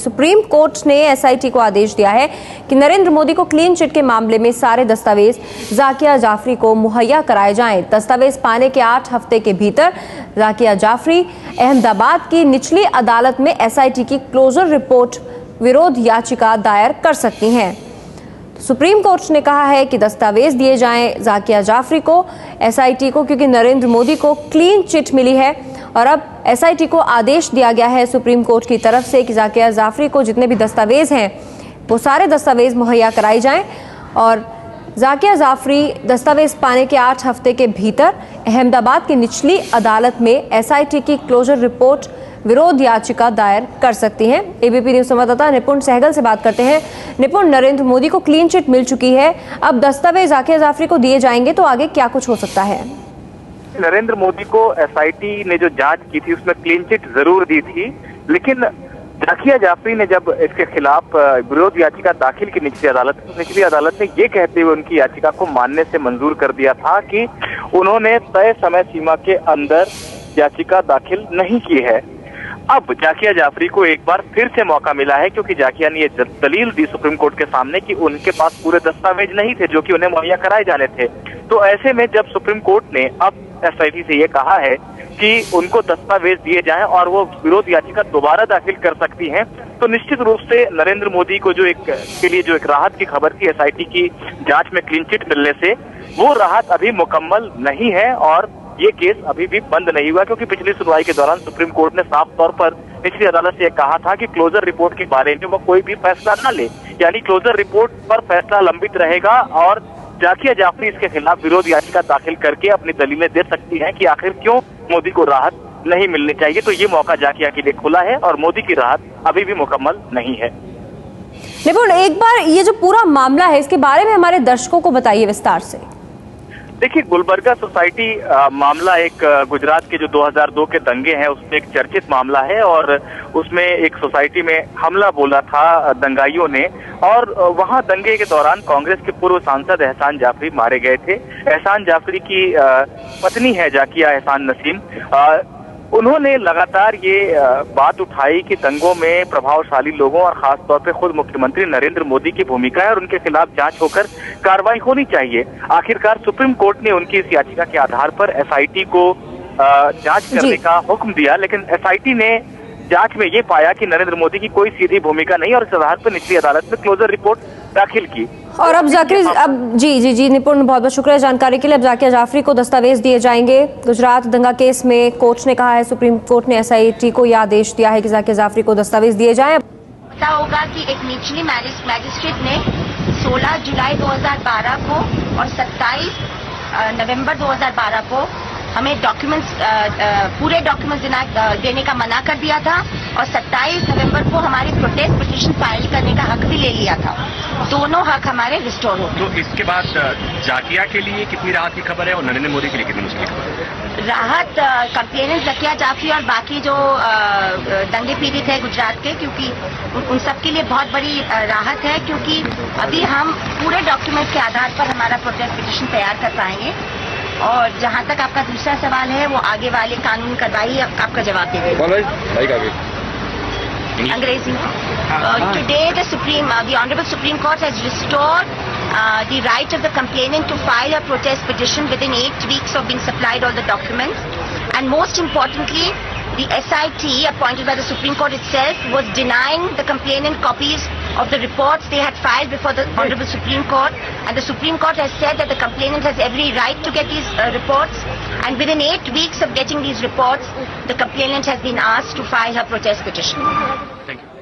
Supreme court ने SIT को आदेश दिया है कि नरेंद्र मोदी को क्लीन चिट के मामले में सारे दस्तावेज जाकिया जाफरी को मुहैया कराए जाएं। दस्तावेज पाने के 8 हफ्ते के भीतर जाकिया जाफरी अहमदाबाद की निचली अदालत में एसआईटी की क्लोजर रिपोर्ट विरोध याचिका दायर कर सकती हैं। सुप्रीम कोर्ट ने कहा है कि दस्तावेज दिए जाएं जाकिया जाफरी को, एसआईटी को, क्योंकि नरेंद्र मोदी को क्लीन चिट मिली है और अब एसआईटी को आदेश दिया गया है सुप्रीम कोर्ट की तरफ से कि जाकिया जाफरी को जितने भी दस्तावेज हैं वो सारे दस्तावेज मुहैया कराए जाएं और जाकिया जाफरी दस्तावेज पाने के 8 हफ्ते के भीतर अहमदाबाद की निचली अदालत में एसआईटी की क्लोजर रिपोर्ट विरोध याचिका दायर कर सकती हैं। एबीपी न्यूज संवाददाता निपुण सहगल से बात करते हैं। निपुण, नरेंद्र मोदी को क्लीन चिट मिल चुकी है, अब दस्तावेज जाकिया जाफरी को दिए जाएंगे तो आगे क्या कुछ हो सकता है? नरेंद्र मोदी को एसआईटी ने जो जांच की थी उसमें क्लीन चिट जरूर दी थी, लेकिन जाकिया जाफरी ने जब इसके खिलाफ विरोध याचिका दाखिल की निचली अदालत ने ये कहते हुए उनकी याचिका को मानने से मंजूर कर दिया था कि उन्होंने तय समय सीमा के अंदर याचिका दाखिल नहीं की है। अब जाकिया जाफरी को एक बार फिर से मौका मिला है, क्योंकि जाकिया ने ये दलील दी सुप्रीम कोर्ट के सामने कि उनके पास पूरे दस्तावेज नहीं थे जो कि उन्हें मुहैया कराए जाने थे। तो ऐसे में जब सुप्रीम कोर्ट ने अब एसआईटी से ये कहा है कि उनको दस्तावेज दिए जाएं और वो विरोध याचिका दोबारा दाखिल कर सकती हैं, तो निश्चित रूप से नरेंद्र मोदी को जो एक राहत की खबर थी एसआईटी की जांच में क्लीन चिट मिलने से, वो राहत अभी मुकम्मल नहीं है और ये केस अभी भी बंद नहीं हुआ, क्योंकि पिछली सुनवाई के दौरान सुप्रीम कोर्ट ने साफ तौर पर निचली अदालत से कहा था कि क्लोजर रिपोर्ट के बारे में वो कोई भी फैसला न ले, यानी क्लोजर रिपोर्ट पर फैसला लंबित रहेगा और जाकिया जाफरी इसके खिलाफ विरोध याचिका दाखिल करके अपनी दलीलें दे सकती हैं कि आखिर क्यों मोदी को राहत नहीं मिलनी चाहिए। तो ये मौका जाकिया के लिए खुला है और मोदी की राहत अभी भी मुकम्मल नहीं है। निपुण, एक बार ये जो पूरा मामला है इसके बारे में हमारे दर्शकों को बताइए विस्तार से। देखिए, गुलबर्गा सोसाइटी मामला एक गुजरात के जो 2002 के दंगे हैं उसमें एक चर्चित मामला है और उसमें एक सोसाइटी में हमला बोला था दंगाइयों ने और वहां दंगे के दौरान कांग्रेस के पूर्व सांसद एहसान जाफरी मारे गए थे। एहसान जाफरी की पत्नी है जाकिया एहसान नसीम, उन्होंने लगातार ये बात उठाई कि दंगों में प्रभावशाली लोगों और खास तौर पे खुद मुख्यमंत्री नरेंद्र मोदी की भूमिका है और उनके खिलाफ जांच होकर कार्रवाई होनी चाहिए। आखिरकार सुप्रीम कोर्ट ने उनकी इस याचिका के आधार पर एसआईटी को जांच करने का हुक्म दिया, लेकिन एसआईटी ने जांच में ये पाया कि नरेंद्र मोदी की कोई सीधी भूमिका नहीं और इस आधार पर निचली अदालत में क्लोजर रिपोर्ट दाखिल की। और अब जी निपुण, बहुत बहुत शुक्रिया जानकारी के लिए। अब जाकिया जाफरी को दस्तावेज दिए जाएंगे। गुजरात दंगा केस में कोर्ट ने कहा है, सुप्रीम कोर्ट ने एसआईटी को यह आदेश दिया है कि जाकिया जाफरी को दस्तावेज दिए जाएं। पता होगा कि एक निचली मैजिस्ट्रेट ने 16 जुलाई 2012 को और 27 नवंबर 2012 को हमें डॉक्यूमेंट्स पूरे डॉक्यूमेंट्स देने का मना कर दिया था और 27 नवंबर को हमारी प्रोटेस्ट पिटीशन फाइल करने का हक भी ले लिया था। दोनों हक हमारे रिस्टोर हो। तो इसके बाद जाकिया के लिए कितनी राहत की खबर है और नरेंद्र मोदी के लिए कितनी मुश्किल खबर है? राहत कंप्लेनेंट जाकिया जाफरी और बाकी जो दंगे पीड़ित है गुजरात के, क्योंकि उन सब के लिए बहुत बड़ी राहत है, क्योंकि अभी हम पूरे डॉक्यूमेंट के आधार पर हमारा प्रोटेस्ट पिटीशन तैयार कर पाएंगे। और जहां तक आपका दूसरा सवाल है वो आगे वाले कानून कार्रवाई आपका जवाब देगा अंग्रेजी। Today the Honorable Supreme Court has restored the right of the complainant to file a protest petition within 8 weeks of being supplied all the documents, and most importantly the SIT appointed by the Supreme Court itself was denying the complainant copies of the reports they had filed before the Honorable Supreme Court, and the Supreme Court has said that the complainant has every right to get these reports, and within 8 weeks of getting these reports the complainant has been asked to file her protest petition. Thank you.